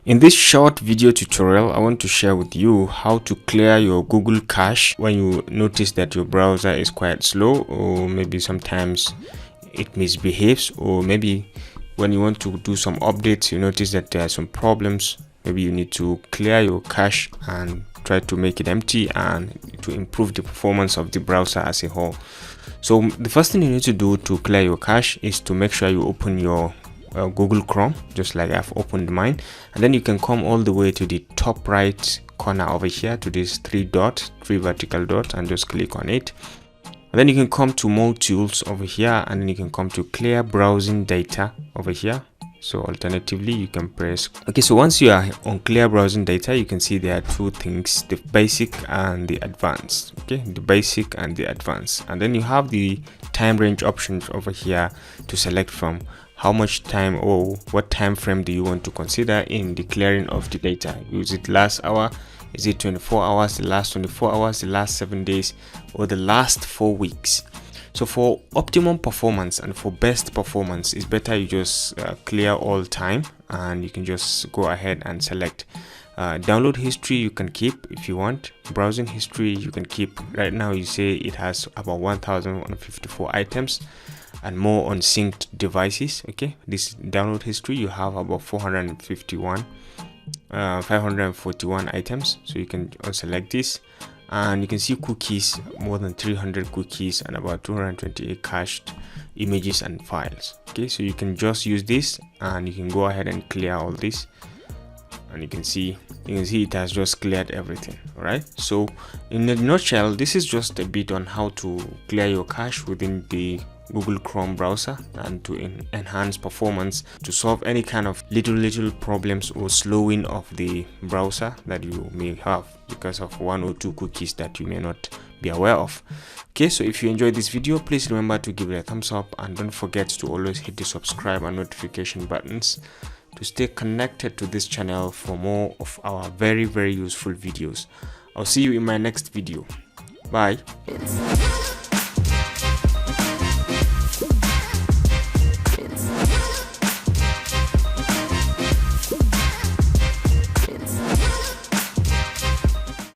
In this short video tutorial, I want to share with you how to clear your Google cache when you notice that your browser is quite slow, or maybe sometimes it misbehaves, or maybe when you want to do some updates you notice that there are some problems. Maybe you need to clear your cache and try to make it empty and to improve the performance of the browser as a whole. So the first thing you need to do to clear your cache is to make sure you open your Google Chrome, just like I've opened mine, and then you can come all the way to the top right corner over here to this three vertical dots, and just click on it. And then you can come to more tools over here, and then you can come to clear browsing data over here. So alternatively you can press okay. So once you are on clear browsing data, you can see there are two things, the basic and the advanced. Okay, the basic and the advanced, and then you have the time range options over here to select from. How much time or what time frame do you want to consider in the clearing of the data? Is it last hour? Is it 24 hours, the last 24 hours, the last 7 days, or the last 4 weeks? So for optimum performance and for best performance, it's better you just clear all time, and you can just go ahead and select. Download history you can keep if you want. Browsing history you can keep. Right now you say it has about 1054 items and more unsynced devices. Okay, this download history you have about 541 items, so you can unselect this, and you can see cookies, more than 300 cookies and about 228 cached images and files. Okay, so you can just use this and you can go ahead and clear all this, and you can see it has just cleared everything. All right, so in a nutshell, this is just a bit on how to clear your cache within the Google Chrome browser and to enhance performance, to solve any kind of little problems or slowing of the browser that you may have because of one or two cookies that you may not be aware of. Okay, so if you enjoyed this video, please remember to give it a thumbs up, and don't forget to always hit the subscribe and notification buttons to stay connected to this channel for more of our very useful videos. I'll see you in my next video. Bye.